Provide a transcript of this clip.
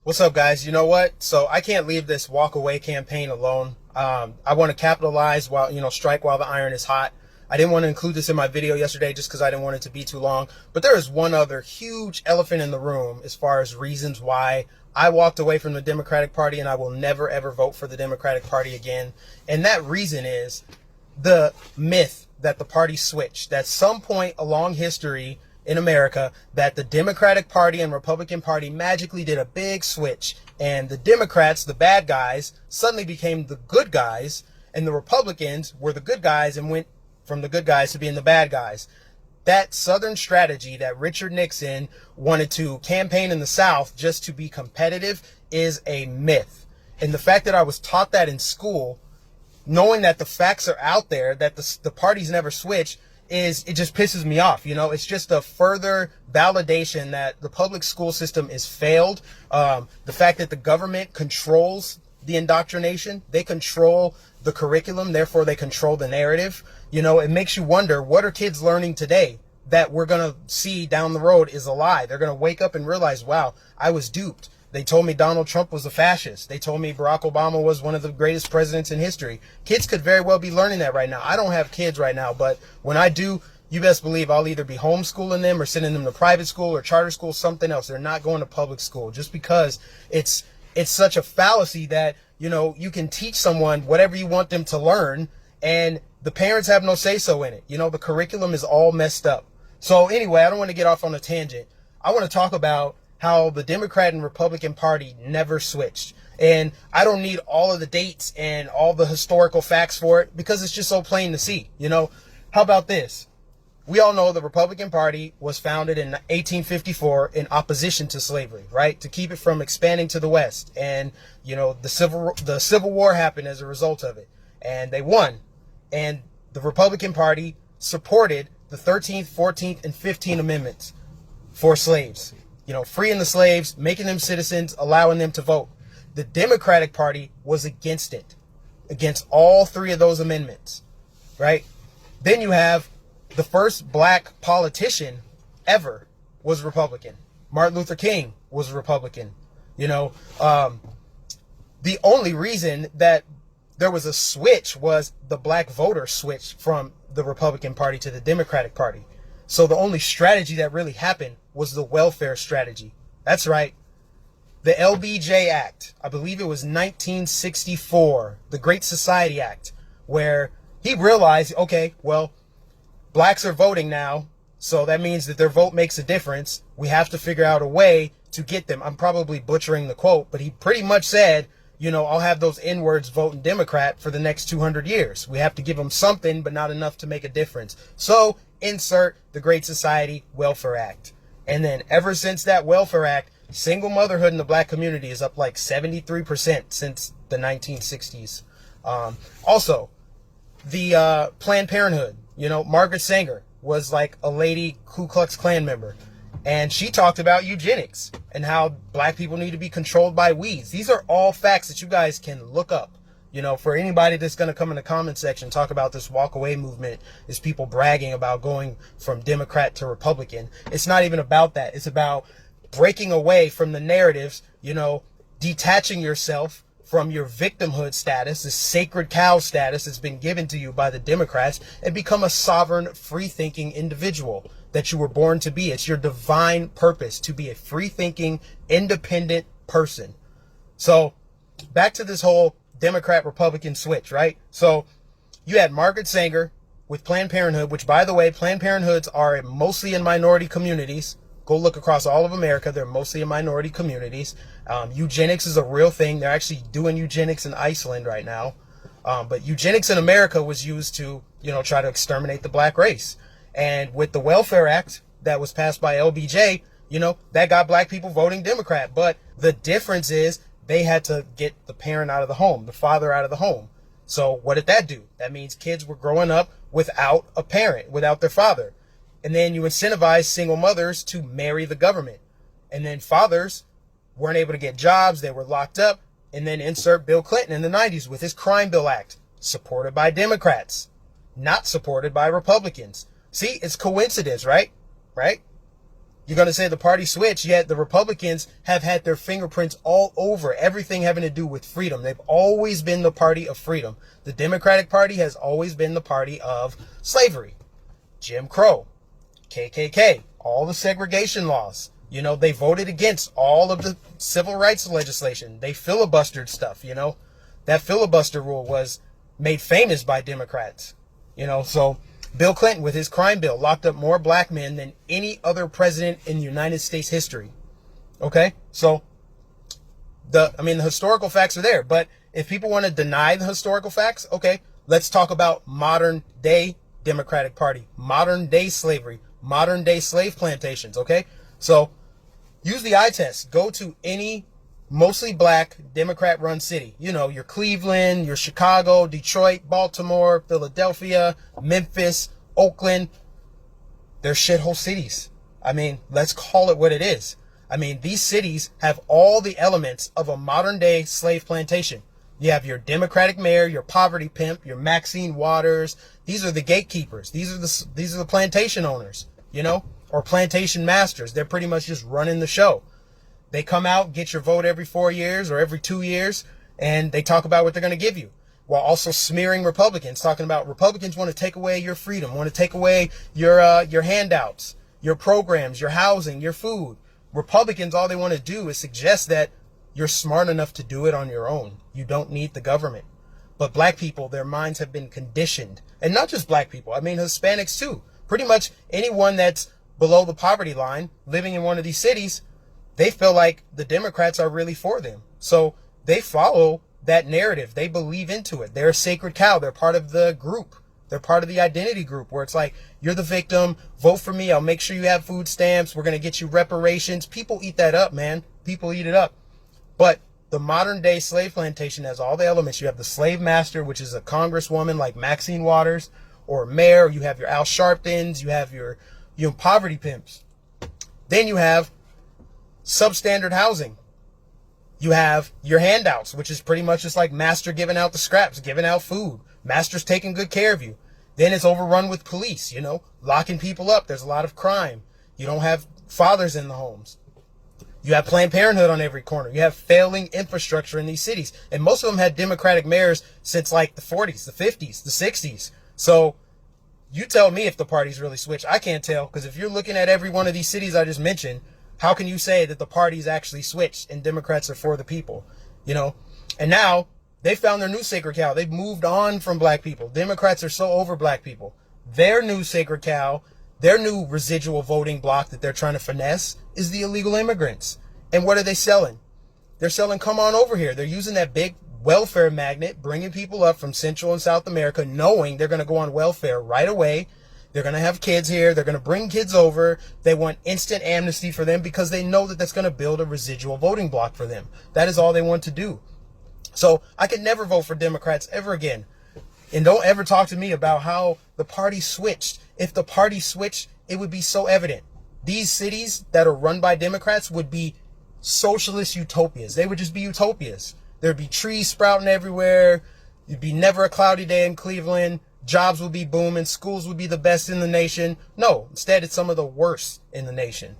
What's up, guys? You know what? So I can't leave this walk away campaign alone. I want to capitalize while, strike while the iron is hot. I didn't want to include this in my video yesterday just because I didn't want it to be too long. But there is one other huge elephant in the room as far as reasons why I walked away from the Democratic Party and I will never, ever vote for the Democratic Party again. And that reason is the myth that the party switched. At some point along history in America, that the Democratic Party and Republican Party magically did a big switch, and the Democrats, the bad guys, suddenly became the good guys, and the Republicans were the good guys and went from the good guys to being the bad guys. That Southern strategy that Richard Nixon wanted to campaign in the South just to be competitive is a myth. And the fact that I was taught that in school, knowing that the facts are out there, that the parties never switch, it just pisses me off. It's just a further validation that the public school system is failed. The fact that the government controls the indoctrination, they control the curriculum, therefore they control the narrative. It makes you wonder, what are kids learning today that we're going to see down the road is a lie? They're going to wake up and realize, wow, I was duped. They told me Donald Trump was a fascist. They told me Barack Obama was one of the greatest presidents in history. Kids could very well be learning that right now. I don't have kids right now, but when I do, you best believe I'll either be homeschooling them or sending them to private school or charter school, something else. They're not going to public school just because it's such a fallacy that, you can teach someone whatever you want them to learn and the parents have no say so in it. The curriculum is all messed up. So anyway, I don't want to get off on a tangent. I want to talk about how the Democrat and Republican Party never switched. And I don't need all of the dates and all the historical facts for it because it's just so plain to see. How about this? We all know the Republican Party was founded in 1854 in opposition to slavery, right? To keep it from expanding to the West. And, the Civil War happened as a result of it. And they won. And the Republican Party supported the 13th, 14th, and 15th Amendments for slaves. Freeing the slaves, making them citizens, allowing them to vote. The Democratic Party was against it, against all three of those amendments, right? Then you have the first black politician ever was Republican. Martin Luther King was a Republican. The only reason that there was a switch was the black voter switched from the Republican Party to the Democratic Party. So the only strategy that really happened was the welfare strategy. That's right. The LBJ Act, I believe it was 1964, the Great Society Act, where he realized, okay, well, blacks are voting now, so that means that their vote makes a difference. We have to figure out a way to get them. I'm probably butchering the quote, but he pretty much said, I'll have those N-words voting Democrat for the next 200 years. We have to give them something, but not enough to make a difference. So insert the Great Society Welfare Act. And then ever since that Welfare Act, single motherhood in the black community is up like 73% since the 1960s. Also, the Planned Parenthood, Margaret Sanger was like a lady Ku Klux Klan member. And she talked about eugenics and how black people need to be controlled by weeds. These are all facts that you guys can look up. For anybody that's going to come in the comment section, talk about this walk away movement, is people bragging about going from Democrat to Republican. It's not even about that. It's about breaking away from the narratives, detaching yourself from your victimhood status, this sacred cow status that's been given to you by the Democrats, and become a sovereign, free-thinking individual that you were born to be. It's your divine purpose to be a free-thinking, independent person. So back to this whole Democrat-Republican switch, right? So you had Margaret Sanger with Planned Parenthood, which, by the way, Planned Parenthoods are mostly in minority communities. Go look across all of America. They're mostly in minority communities. Eugenics is a real thing. They're actually doing eugenics in Iceland right now. But eugenics in America was used to, try to exterminate the black race. And with the Welfare Act that was passed by LBJ, that got black people voting Democrat. But the difference is they had to get the parent out of the home, the father out of the home. So what did that do? That means kids were growing up without a parent, without their father. And then you incentivize single mothers to marry the government. And then fathers weren't able to get jobs. They were locked up. And then insert Bill Clinton in the 90s with his Crime Bill Act, supported by Democrats, not supported by Republicans. See, it's coincidence, right? Right? You're going to say the party switched, yet the Republicans have had their fingerprints all over everything having to do with freedom. They've always been the party of freedom. The Democratic Party has always been the party of slavery, Jim Crow, KKK, all the segregation laws. You know, they voted against all of the civil rights legislation. They filibustered stuff, you know. That filibuster rule was made famous by Democrats, you know. So Bill Clinton, with his crime bill, locked up more black men than any other president in United States history. Okay? So, the historical facts are there. But if people want to deny the historical facts, okay, let's talk about modern day Democratic Party, modern day slavery, modern day slave plantations, okay? So, use the eye test. Go to any mostly black Democrat-run city. You know, your Cleveland, your Chicago, Detroit, Baltimore, Philadelphia, Memphis, Oakland. They're shithole cities. I mean, let's call it what it is. I mean, these cities have all the elements of a modern-day slave plantation. You have your Democratic mayor, your poverty pimp, your Maxine Waters. These are the gatekeepers. These are the plantation owners, you know, or plantation masters. They're pretty much just running the show. They come out, get your vote every 4 years or every 2 years, and they talk about what they're going to give you, while also smearing Republicans, talking about Republicans want to take away your freedom, want to take away your handouts, your programs, your housing, your food. Republicans, all they want to do is suggest that you're smart enough to do it on your own. You don't need the government. But black people, their minds have been conditioned. And not just black people, I mean Hispanics too. Pretty much anyone that's below the poverty line, living in one of these cities, they feel like the Democrats are really for them. So they follow that narrative. They believe into it. They're a sacred cow. They're part of the group. They're part of the identity group where it's like, you're the victim. Vote for me. I'll make sure you have food stamps. We're going to get you reparations. People eat that up, man. People eat it up. But the modern day slave plantation has all the elements. You have the slave master, which is a congresswoman like Maxine Waters, or a mayor. You have your Al Sharptons. You have your poverty pimps. Then you have substandard housing. You have your handouts, which is pretty much just like master giving out the scraps, giving out food. Master's taking good care of you. Then it's overrun with police, you know, locking people up. There's a lot of crime. You don't have fathers in the homes. You have Planned Parenthood on every corner. You have failing infrastructure in these cities. And most of them had Democratic mayors since like the 40s, the 50s, the 60s. So you tell me if the party's really switched. I can't tell, because if you're looking at every one of these cities I just mentioned, how can you say that the party's actually switched and Democrats are for the people? You know, and now they found their new sacred cow. They've moved on from black people. Democrats are so over black people. Their new sacred cow, their new residual voting block that they're trying to finesse is the illegal immigrants. And what are they selling? They're selling, come on over here. They're using that big welfare magnet, bringing people up from Central and South America, knowing they're going to go on welfare right away. They're going to have kids here. They're going to bring kids over. They want instant amnesty for them because they know that that's going to build a residual voting block for them. That is all they want to do. So I could never vote for Democrats ever again. And don't ever talk to me about how the party switched. If the party switched, it would be so evident. These cities that are run by Democrats would be socialist utopias. They would just be utopias. There'd be trees sprouting everywhere. It'd be never a cloudy day in Cleveland. Jobs would be booming. Schools would be the best in the nation. No, instead it's some of the worst in the nation.